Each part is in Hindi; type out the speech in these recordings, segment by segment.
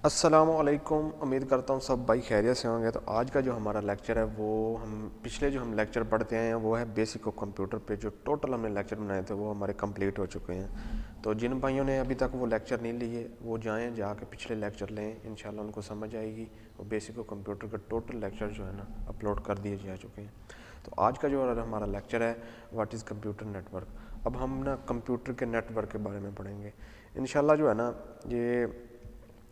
अस्सलामुअलैकुम। उम्मीद करता हूँ सब भाई खैरियत से होंगे। तो आज का जो हमारा लेक्चर है वो पिछले जो हम लेक्चर पढ़ते हैं वो है बेसिक ऑफ कंप्यूटर पे। जो टोटल हमने लेक्चर बनाए थे वो हमारे कंप्लीट हो चुके हैं। तो जिन भाइयों ने अभी तक वो लेक्चर नहीं लिए वो जाएं जाके पिछले लेक्चर लें, इंशाल्लाह उनको समझ आएगी। और बेसिक ऑफ कंप्यूटर का टोटल लेक्चर जो है ना अपलोड कर दिए जा चुके हैं। तो आज का जो हमारा लेक्चर है व्हाट इज़ कंप्यूटर नेटवर्क। अब हम ना कंप्यूटर के नेटवर्क के बारे में पढ़ेंगे इंशाल्लाह। जो है ना ये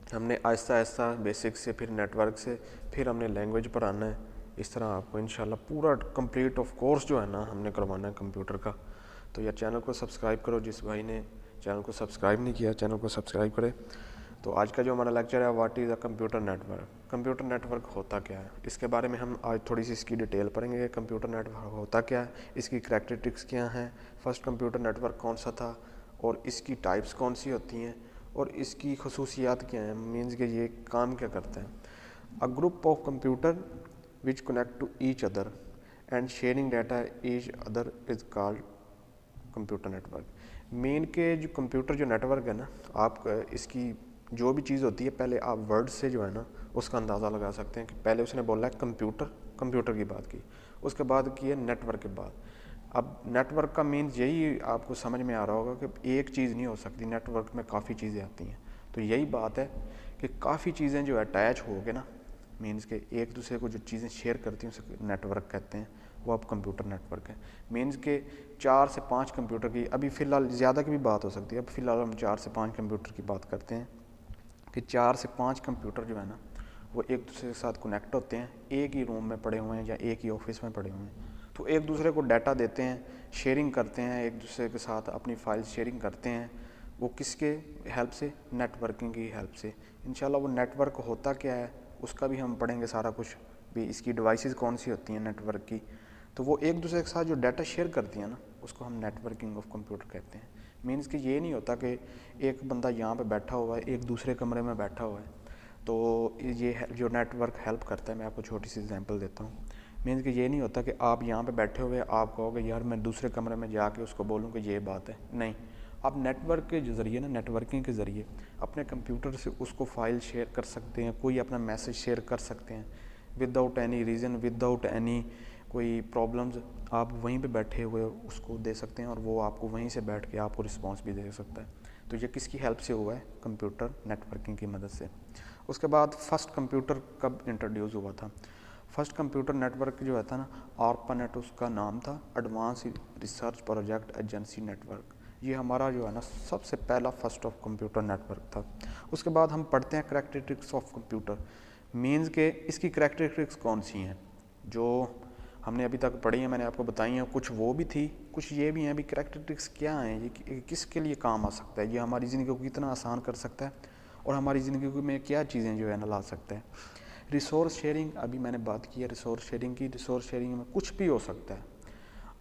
हमने आहिस्ता आहिस्ता बेसिक से फिर नेटवर्क से फिर हमने लैंग्वेज पर आना है। इस तरह आपको इंशाल्लाह पूरा कंप्लीट ऑफ कोर्स जो है ना हमने करवाना है कंप्यूटर का। तो यार चैनल को सब्सक्राइब करो, जिस भाई ने चैनल को सब्सक्राइब नहीं किया चैनल को सब्सक्राइब करें। तो आज का जो हमारा लेक्चर है what is a computer network. Computer network होता क्या है इसके बारे में हम आज थोड़ी सी इसकी डिटेल पढ़ेंगे। कंप्यूटर नेटवर्क होता क्या है, इसकी करैक्टरिस्टिक्स क्या हैं, फर्स्ट कंप्यूटर नेटवर्क कौन सा था और इसकी टाइप्स कौन सी होती हैं और इसकी खसूसियात क्या हैं, मीन्स कि ये काम क्या करता है। A group of computer which connect to each other and sharing data each other is called computer network. Main के जो कंप्यूटर जो नेटवर्क है ना, आप इसकी जो भी चीज़ होती है पहले आप वर्ड से जो है ना उसका अंदाज़ा लगा सकते हैं कि पहले उसने बोला है कंप्यूटर की बात की, उसके बाद की है नेटवर्क के बाद। अब नेटवर्क का मीन्स यही आपको समझ में आ रहा होगा कि एक चीज़ नहीं हो सकती, नेटवर्क में काफ़ी चीज़ें आती हैं। तो यही बात है कि काफ़ी चीज़ें जो अटैच हो गए ना, मीन्स के एक दूसरे को जो चीज़ें शेयर करती हैं उसे नेटवर्क कहते हैं। वो अब कंप्यूटर नेटवर्क है। मीन्स के 4 से 5 कंप्यूटर की, अभी फ़िलहाल ज़्यादा की भी बात हो सकती है, अब फ़िलहाल हम 4 से 5 कंप्यूटर की बात करते हैं कि 4 से 5 कंप्यूटर जो है ना वो एक दूसरे के साथ कनेक्ट होते हैं, एक ही रूम में पड़े हुए हैं या एक ही ऑफिस में पड़े हुए हैं। तो एक दूसरे को डाटा देते हैं, शेयरिंग करते हैं, एक दूसरे के साथ अपनी फाइल शेयरिंग करते हैं। वो किसके हेल्प से, नेटवर्किंग की हेल्प से। इंशाल्लाह वो नेटवर्क होता क्या है उसका भी हम पढ़ेंगे सारा कुछ भी, इसकी डिवाइसेस कौन सी होती हैं नेटवर्क की। तो वो एक दूसरे के साथ जो डाटा शेयर करती हैं ना उसको हम नेटवर्किंग ऑफ कंप्यूटर कहते हैं। मीन्स कि ये नहीं होता कि एक बंदा यहाँ पे बैठा हुआ है एक दूसरे कमरे में बैठा हुआ है। तो ये जो नेटवर्क हेल्प करता है, मैं आपको छोटी सी एग्जांपल देता हूँ। मीन्स कि ये नहीं होता कि आप यहाँ पे बैठे हुए आप कहोगे यार मैं दूसरे कमरे में जाके उसको बोलूँ कि ये बात है, नहीं। आप नेटवर्क के ज़रिए ना, नेटवर्किंग के ज़रिए अपने कंप्यूटर से उसको फाइल शेयर कर सकते हैं, कोई अपना मैसेज शेयर कर सकते हैं without any reason, without any कोई प्रॉब्लम्स। आप वहीं पे बैठे हुए उसको दे सकते हैं और वो आपको वहीं से बैठ के आपको रिस्पांस भी दे सकता है। तो ये किसकी हेल्प से हुआ है, कंप्यूटर नेटवर्किंग की मदद से। उसके बाद फर्स्ट कंप्यूटर कब इंट्रोड्यूस हुआ था। फर्स्ट कंप्यूटर नेटवर्क जो है था ना, आर्पानेट उसका नाम था, advance research project agency network. ये हमारा जो है ना सबसे पहला फर्स्ट ऑफ कंप्यूटर नेटवर्क था। उसके बाद हम पढ़ते हैं करैक्टरिस्टिक्स ऑफ कंप्यूटर। मीन्स के इसकी करैक्टरिस्टिक्स कौन सी हैं जो हमने अभी तक पढ़ी हैं, मैंने आपको बताई हैं। कुछ वो भी थी, कुछ ये भी हैं। अभी करैक्टरिस्टिक्स क्या हैं, ये किसके लिए काम आ सकता है, ये हमारी ज़िंदगी को कितना आसान कर सकता है और हमारी ज़िंदगी में क्या चीज़ें जो है ना ला सकता है। रिसोर्स शेयरिंग, अभी मैंने बात की है रिसोर्स शेयरिंग की। रिसोर्स शेयरिंग में कुछ भी हो सकता है,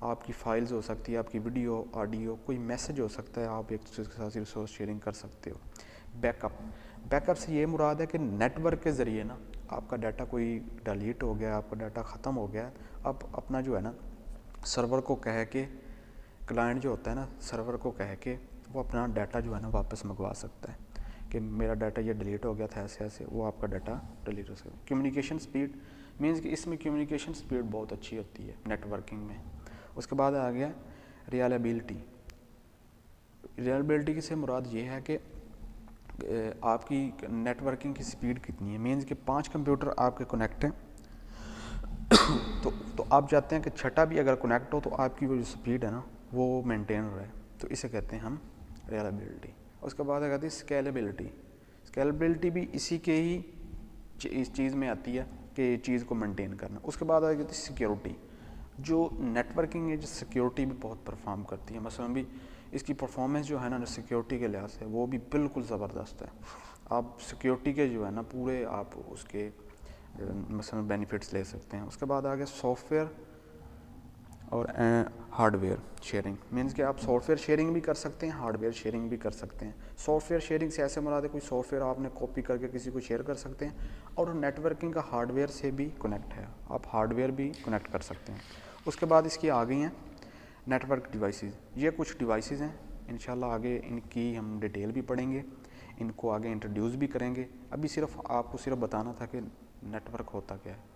आपकी फाइल्स हो सकती है, आपकी वीडियो ऑडियो, कोई मैसेज हो सकता है, आप एक दूसरे के साथ रिसोर्स शेयरिंग कर सकते हो। बैकअप से ये मुराद है कि नेटवर्क के ज़रिए ना आपका डाटा कोई डिलीट हो गया, आपका डाटा ख़त्म हो गया, आप अपना जो है ना सर्वर को कह के, क्लाइंट जो होता है ना सर्वर को कह के वो अपना डाटा जो है ना वापस मंगवा सकता है कि मेरा डाटा ये डिलीट हो गया था ऐसे ऐसे, वो आपका डाटा डिलीट हो सकता है। कम्युनिकेशन स्पीड, मीन्स कि इसमें कम्युनिकेशन स्पीड बहुत अच्छी होती है नेटवर्किंग में। उसके बाद आ गया रिलायबिलिटी। रिलायबिलिटी से मुराद ये है कि आपकी नेटवर्किंग की स्पीड कितनी है। मीन्स कि 5 कंप्यूटर आपके कनेक्ट हैं तो आप चाहते हैं कि छठा भी अगर कनेक्ट हो तो आपकी वो जो स्पीड है ना वो मेंटेन रहे, तो इसे कहते हैं हम रिलायबिलिटी। उसके बाद कहते हैं स्केलेबिलिटी। स्केलेबिलिटी भी इसी के ही इस चीज़ में आती है कि चीज़ को मेंटेन करना। उसके बाद आ जाती है सिक्योरिटी। जो नेटवर्किंग है जो सिक्योरिटी भी बहुत परफॉर्म करती है, मसलन भी इसकी परफॉर्मेंस जो है ना सिक्योरिटी के लिहाज से वो भी बिल्कुल ज़बरदस्त है। आप सिक्योरिटी के जो है ना पूरे आप उसके मसलन बेनिफिट्स ले सकते हैं। उसके बाद आ गया सॉफ्टवेयर और हार्डवेयर शेयरिंग। मीन्स कि आप सॉफ्टवेयर शेयरिंग भी कर सकते हैं, हार्डवेयर शेयरिंग भी कर सकते हैं। सॉफ्टवेयर शेयरिंग से ऐसे मुराद है कोई सॉफ्टवेयर आपने कॉपी करके किसी को शेयर कर सकते हैं, और नेटवर्किंग का हार्डवेयर से भी कनेक्ट है, आप हार्डवेयर भी कनेक्ट कर सकते हैं। उसके बाद इसकी आ गई हैं नेटवर्क डिवाइसेस। ये कुछ डिवाइसेस हैं, इंशाल्लाह आगे इनकी हम डिटेल भी पढ़ेंगे। इनको आगे इंट्रोड्यूस भी करेंगे। अभी सिर्फ आपको सिर्फ बताना था कि नेटवर्क होता क्या है।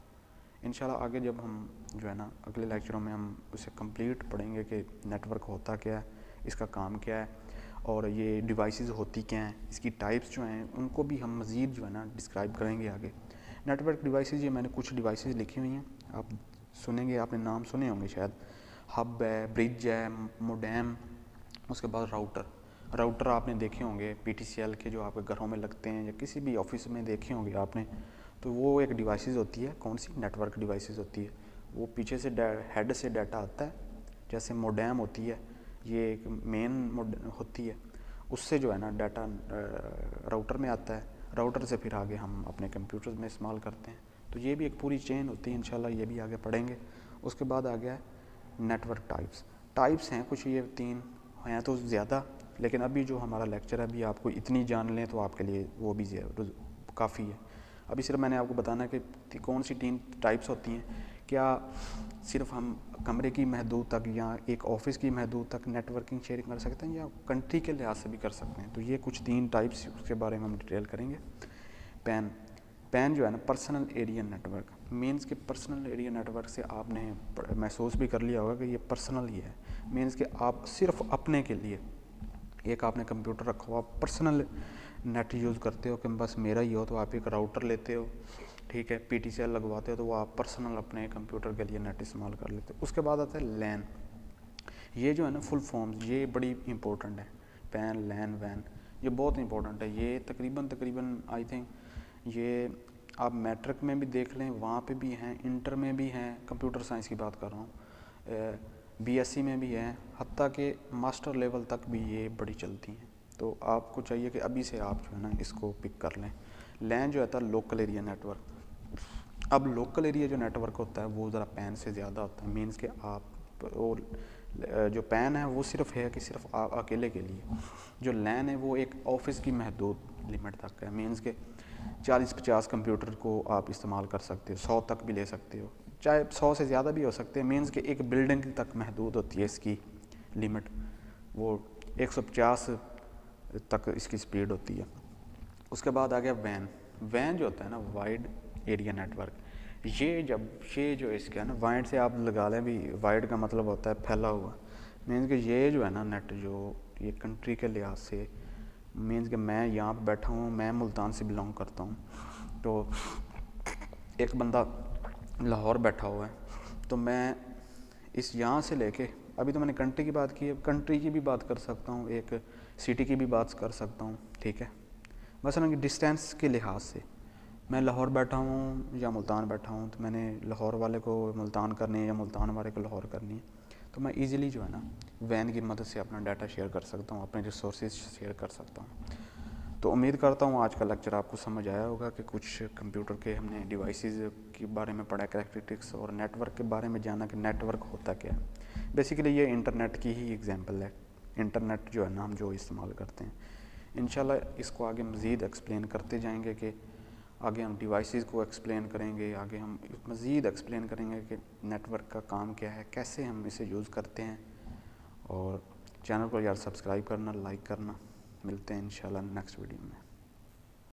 इंशाल्लाह आगे जब हम जो है ना अगले लेक्चरों में हम उसे कंप्लीट पढ़ेंगे कि नेटवर्क होता क्या है, इसका काम क्या है और ये डिवाइसेस होती क्या हैं, इसकी टाइप्स जो हैं उनको भी हम मज़ीद जो है ना डिस्क्राइब करेंगे आगे। नेटवर्क डिवाइसेस ये मैंने कुछ डिवाइसेस लिखी हुई हैं, आप सुनेंगे, आपने नाम सुने होंगे शायद। हब है, ब्रिज है, मोडेम, उसके बाद राउटर आपने देखे होंगे PTCL के जो आपके घरों में लगते हैं या किसी भी ऑफिस में देखे होंगे आपने। तो वो एक डिवाइसेस होती है, कौन सी, नेटवर्क डिवाइसेस होती है। वो पीछे से हेड से डाटा आता है, जैसे मोडेम होती है, ये एक मेन होती है, उससे जो है ना डाटा राउटर में आता है, राउटर से फिर आगे हम अपने कंप्यूटर में इस्तेमाल करते हैं। तो ये भी एक पूरी चेन होती है, इंशाल्लाह ये भी आगे पढ़ेंगे। उसके बाद आ गया है नेटवर्क टाइप्स हैं कुछ, ये 3 हैं तो ज़्यादा, लेकिन अभी जो हमारा लेक्चर है अभी आपको इतनी जान लें तो आपके लिए वो भी काफ़ी है। अभी सिर्फ मैंने आपको बताना कि कौन सी 3 टाइप्स होती हैं। क्या सिर्फ हम कमरे की महदूद तक या एक ऑफिस की महदूद तक नेटवर्किंग शेयरिंग कर सकते हैं या कंट्री के लिहाज से भी कर सकते हैं। तो ये कुछ 3 टाइप्स, उसके बारे में हम डिटेल करेंगे। पैन जो है ना पर्सनल एरिया नेटवर्क मीन्स के पर्सनल एरिया नेटवर्क से आपने महसूस भी कर लिया होगा कि ये पर्सनल ही है। मीन्स कि आप सिर्फ अपने के लिए एक आपने कंप्यूटर रखा हुआ, पर्सनल नेट यूज़ करते हो कि बस मेरा ही हो, तो आप एक राउटर लेते हो, ठीक है, PTCL लगवाते हो, तो वो आप पर्सनल अपने कंप्यूटर के लिए नेट इस्तेमाल कर लेते हो। उसके बाद आता है लैन। ये जो है ना फुल फॉर्म्स, ये बड़ी इंपॉर्टेंट है। पैन, लैन, वैन, ये बहुत इंपॉर्टेंट है। ये तकरीबन आई थिंक ये आप मैट्रिक में भी देख लें, वहाँ पे भी हैं, इंटर में भी हैं, कंप्यूटर साइंस की बात कर रहा हूँ, BSc में भी हैं, हत्ता के मास्टर लेवल तक भी ये बड़ी चलती हैं। तो आपको चाहिए कि अभी से आप जो है ना इसको पिक कर लें। लैन जो है लोकल एरिया नेटवर्क। अब लोकल एरिया जो नेटवर्क होता है वो ज़रा पैन से ज़्यादा होता है। मीन्स कि आप और जो पैन है वो सिर्फ है कि सिर्फ आप अकेले के लिए, जो लैन है वो एक ऑफिस की महदूद लिमिट तक है। मीन्स के 40-50 कंप्यूटर को आप इस्तेमाल कर सकते हो, 100 तक भी ले सकते हो, चाहे 100 से ज़्यादा भी हो सकते हैं। मीन्स के एक बिल्डिंग तक महदूद होती है इसकी लिमिट, वो 150 तक इसकी स्पीड होती है। उसके बाद आ गया वैन जो होता है ना वाइड एरिया नेटवर्क। ये जो इसका है ना, वाइड से आप लगा लें भी, वाइड का मतलब होता है फैला हुआ। मीन्स कि ये जो है ना नेट, जो ये कंट्री के लिहाज से, मीन्स कि मैं यहाँ पर बैठा हूँ, मैं मुल्तान से बिलोंग करता हूँ, तो एक बंदा लाहौर बैठा हुआ है, तो मैं इस यहाँ से लेके, अभी तो मैंने कंट्री की बात की है, कंट्री की भी बात कर सकता हूँ, एक सिटी की भी बात कर सकता हूँ, ठीक है। मसलन डिस्टेंस के लिहाज से मैं लाहौर बैठा हूँ या मुल्तान बैठा हूँ, तो मैंने लाहौर वाले को मुल्तान करनी है या मुल्तान वाले को लाहौर करनी है, तो मैं इजीली जो है ना वैन की मदद से अपना डाटा शेयर कर सकता हूँ, अपने रिसोर्सेज शेयर कर सकता हूँ। तो उम्मीद करता हूँ आज का लेक्चर आपको समझ आया होगा कि कुछ कंप्यूटर के हमने डिवाइसेस के बारे में पढ़ा, कैरेक्टरिस्टिक्स और नेटवर्क के बारे में जाना कि नेटवर्क होता क्या है। बेसिकली ये इंटरनेट की ही एग्जांपल है। इंटरनेट जो है ना हम जो इस्तेमाल करते हैं, इंशाल्लाह इसको आगे मज़ीद एक्सप्लेन करते जाएंगे कि आगे हम डिवाइसेस को एक्सप्लेन करेंगे, आगे हम मज़ीद एक्सप्लेन करेंगे कि नेटवर्क का काम क्या है, कैसे हम इसे यूज़ करते हैं। और चैनल को यार सब्सक्राइब करना, लाइक करना। मिलते हैं इंशाल्लाह नेक्स्ट वीडियो में।